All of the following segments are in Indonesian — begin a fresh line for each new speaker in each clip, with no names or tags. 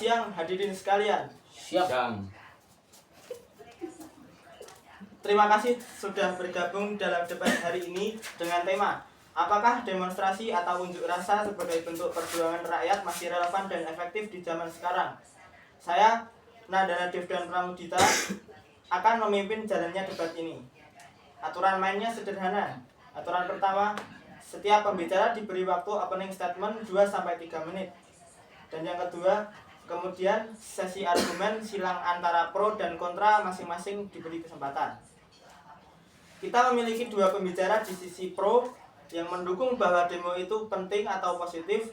siang hadirin sekalian.
Siang.
Terima kasih sudah bergabung dalam debat hari ini dengan tema apakah demonstrasi atau unjuk rasa sebagai bentuk perjuangan rakyat masih relevan dan efektif di zaman sekarang. Saya, Nandana Devdan Pramudita, akan memimpin jalannya debat ini. Aturan mainnya sederhana. Aturan pertama, setiap pembicara diberi waktu opening statement 2-3 menit. Dan yang kedua, kemudian sesi argumen silang antara pro dan kontra masing-masing diberi kesempatan. Kita memiliki 2 pembicara di sisi pro yang mendukung bahwa demo itu penting atau positif,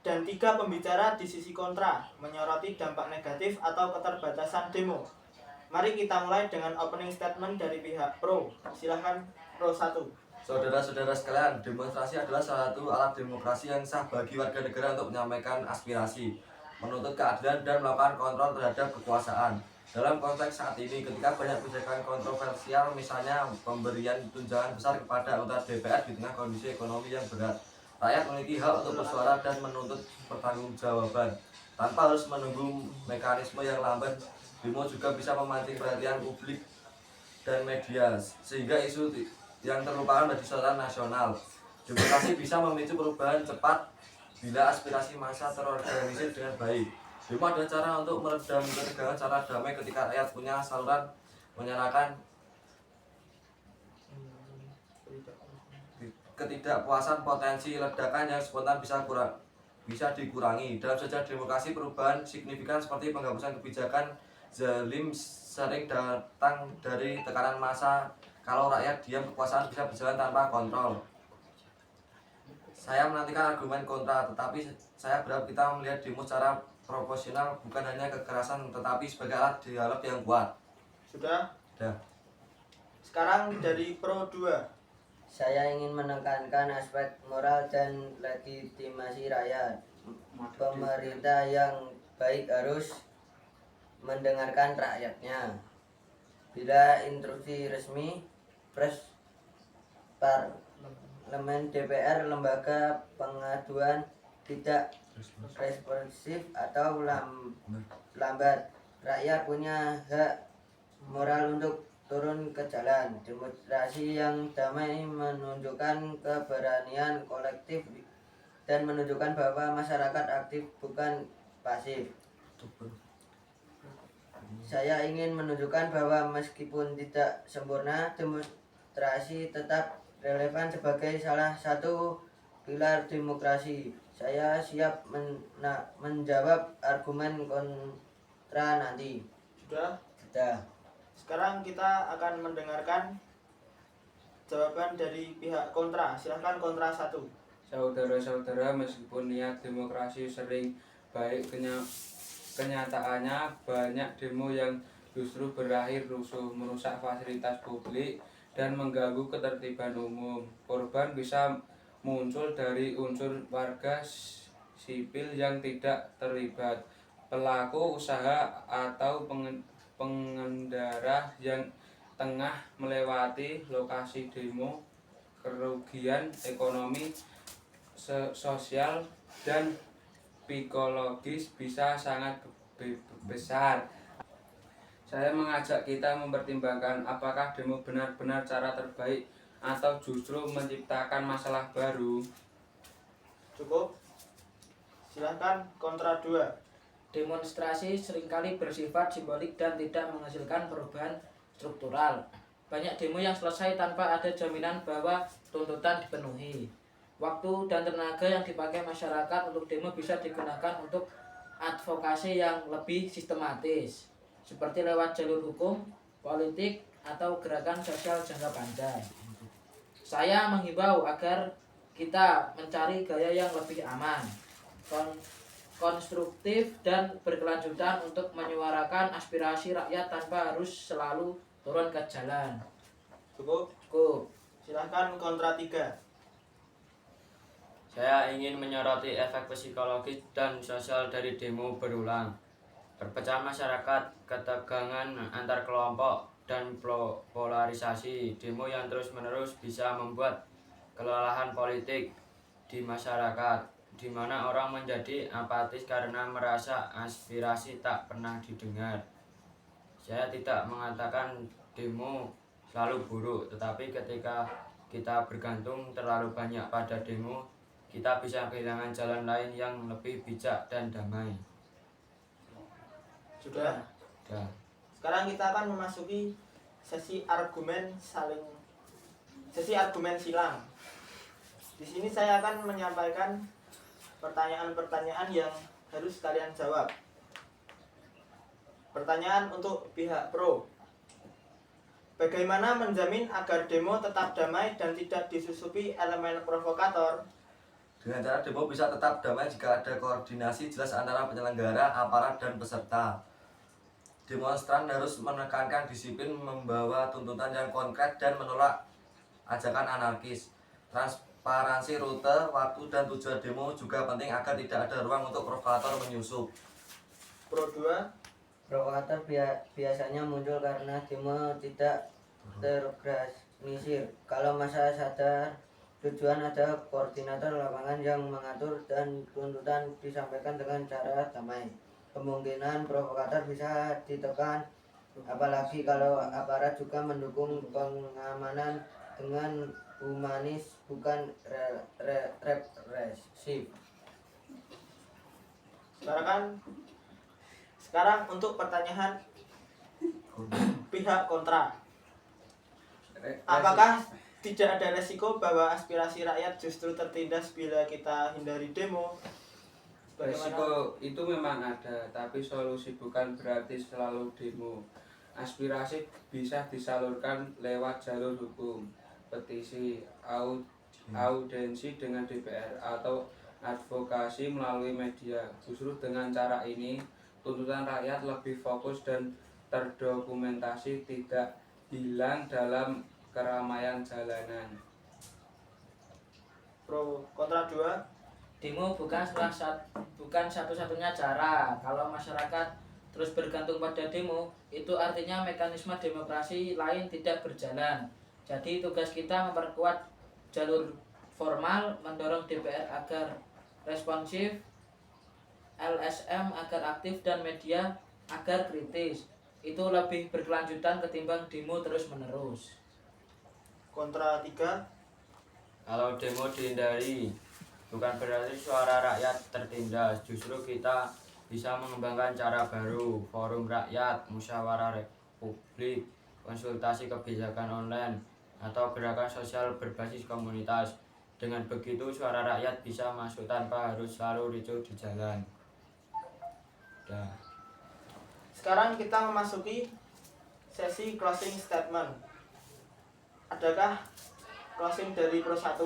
dan 3 pembicara di sisi kontra menyoroti dampak negatif atau keterbatasan demo. Mari kita mulai dengan opening statement dari pihak pro. Silahkan pro 1.
Saudara-saudara sekalian, demonstrasi adalah salah satu alat demokrasi yang sah bagi warga negara untuk menyampaikan aspirasi, menuntut keadilan dan melakukan kontrol terhadap kekuasaan. Dalam konteks saat ini, ketika banyak kebijakan kontroversial, misalnya pemberian tunjangan besar kepada anggota DPR di tengah kondisi ekonomi yang berat, rakyat memiliki hak untuk bersuara dan menuntut pertanggungjawaban. Tanpa harus menunggu mekanisme yang lambat, demo juga bisa memancing perhatian publik dan media, sehingga isu yang terlupakan menjadi sorotan nasional. Demokrasi bisa memicu perubahan cepat bila aspirasi massa terorganisir dengan baik. Demo adalah cara untuk meredam ketegangan secara damai ketika rakyat punya saluran menyatakan ketidakpuasan. Potensi ledakan yang spontan bisa dikurangi. Dalam sejarah demokrasi, perubahan signifikan seperti penghapusan kebijakan zalim sering datang dari tekanan massa. Kalau rakyat diam, kekuasaan bisa berjalan tanpa kontrol. Saya menantikan argumen kontra, tetapi saya berharap kita melihat demo secara proporsional, bukan hanya kekerasan, tetapi sebagai alat dialog yang kuat.
Sudah?
Sudah.
Sekarang dari pro 2.
Saya ingin menekankan aspek moral dan legitimasi rakyat. Pemerintah yang baik harus mendengarkan rakyatnya. Bila instruksi resmi, parlemen, DPR, lembaga pengaduan tidak responsif atau lambat, rakyat punya hak moral untuk turun ke jalan. Demonstrasi yang damai menunjukkan keberanian kolektif dan menunjukkan bahwa masyarakat aktif bukan pasif. Saya ingin menunjukkan bahwa meskipun tidak sempurna, demonstrasi tetap relevan sebagai salah satu pilar demokrasi. Saya siap menjawab argumen kontra nanti.
Sudah?
Sudah.
Sekarang kita akan mendengarkan jawaban dari pihak kontra. Silahkan kontra 1.
Saudara-saudara, meskipun niat demokrasi sering baik, kenyataannya banyak demo yang justru berakhir rusuh, merusak fasilitas publik, dan mengganggu ketertiban umum. Korban bisa muncul dari unsur warga sipil yang tidak terlibat, pelaku usaha, atau pengendara yang tengah melewati lokasi demo. Kerugian ekonomi, sosial, dan psikologis bisa sangat besar. Saya mengajak kita mempertimbangkan apakah demo benar-benar cara terbaik atau justru menciptakan masalah baru.
Cukup? Silahkan kontra 2.
Demonstrasi seringkali bersifat simbolik dan tidak menghasilkan perubahan struktural. Banyak demo yang selesai tanpa ada jaminan bahwa tuntutan dipenuhi. Waktu dan tenaga yang dipakai masyarakat untuk demo bisa digunakan untuk advokasi yang lebih sistematis, seperti lewat jalur hukum, politik, atau gerakan sosial jangka panjang. Saya menghimbau agar kita mencari gaya yang lebih aman, konstruktif, dan berkelanjutan untuk menyuarakan aspirasi rakyat tanpa harus selalu turun ke jalan.
Cukup?
Cukup.
Silahkan kontra 3.
Saya ingin menyoroti efek psikologis dan sosial dari demo berulang. Perpecahan masyarakat, ketegangan antar kelompok, dan polarisasi. Demo yang terus-menerus bisa membuat kelelahan politik di masyarakat, di mana orang menjadi apatis karena merasa aspirasi tak pernah didengar. Saya tidak mengatakan demo selalu buruk, tetapi ketika kita bergantung terlalu banyak pada demo, kita bisa kehilangan jalan lain yang lebih bijak dan damai.
Sudah.
Dah.
Sekarang kita akan memasuki sesi argumen silang. Di sini saya akan menyampaikan pertanyaan-pertanyaan yang harus kalian jawab. Pertanyaan untuk pihak pro. Bagaimana menjamin agar demo tetap damai dan tidak disusupi elemen provokator?
Dengan cara demo bisa tetap damai jika ada koordinasi jelas antara penyelenggara, aparat, dan peserta. Demonstran harus menekankan disiplin, membawa tuntutan yang konkret, dan menolak ajakan anarkis. Transparansi rute, waktu, dan tujuan demo juga penting agar tidak ada ruang untuk provokator menyusup.
Pro 2.
Provokator biasanya muncul karena demo tidak terorganisir. Kalau masa sadar tujuan, ada koordinator lapangan yang mengatur dan tuntutan disampaikan dengan cara damai. Kemungkinan provokator bisa ditekan, apalagi kalau aparat juga mendukung pengamanan dengan humanis, bukan represif.
Sekarang untuk pertanyaan pihak kontra. Apakah tidak ada resiko bahwa aspirasi rakyat justru tertindas bila kita hindari demo?
Resiko itu memang ada, tapi solusi bukan berarti selalu demo. Aspirasi bisa disalurkan lewat jalur hukum, petisi, audiensi dengan DPR, atau advokasi melalui media. Justru dengan cara ini, tuntutan rakyat lebih fokus dan terdokumentasi, tidak hilang dalam keramaian jalanan.
Pro kontra 2.
Demo bukan satu-satunya cara. Kalau masyarakat terus bergantung pada demo, itu artinya mekanisme demokrasi lain tidak berjalan. Jadi tugas kita memperkuat jalur formal, mendorong DPR agar responsif, LSM agar aktif, dan media agar kritis. Itu lebih berkelanjutan ketimbang demo terus-menerus.
Kontra 3.
Kalau demo dihindari, bukan berarti suara rakyat tertindas. Justru kita bisa mengembangkan cara baru, forum rakyat, musyawarah publik, konsultasi kebijakan online, atau gerakan sosial berbasis komunitas. Dengan begitu suara rakyat bisa masuk tanpa harus selalu ricuh di jalan. Dah.
Sekarang kita memasuki sesi closing statement. Adakah closing dari Pro 1?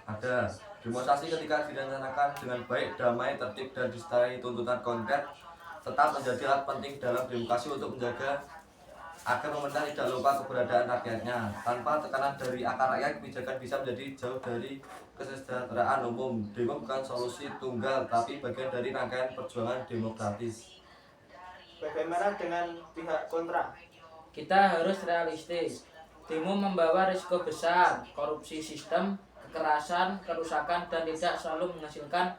Ada. Demonstrasi ketika direncanakan dengan baik, damai, tertib, dan disertai tuntutan konkret tetap menjadi alat penting dalam demokrasi untuk menjaga agar pemerintah tidak lupa keberadaan rakyatnya. Tanpa tekanan dari akar rakyat, kebijakan bisa menjadi jauh dari kesejahteraan umum. Demo bukan solusi tunggal, tapi bagian dari rangkaian perjuangan demokratis.
Bagaimana dengan pihak kontra?
Kita harus realistis. Demo membawa risiko besar, korupsi sistem, kekerasan, kerusakan, dan tidak selalu menghasilkan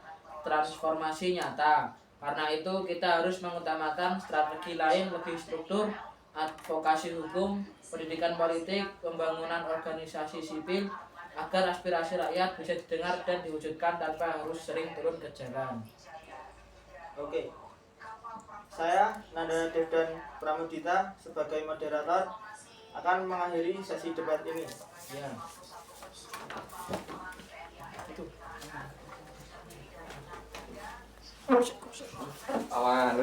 transformasi nyata. Karena itu kita harus mengutamakan strategi lain lebih struktur, advokasi hukum, pendidikan politik, pembangunan organisasi sipil, agar aspirasi rakyat bisa didengar dan diwujudkan tanpa harus sering turun ke jalan.
Oke. Saya, Nanda Devdan Pramudita, sebagai moderator akan mengakhiri sesi debat ini.
Ya.
Awal.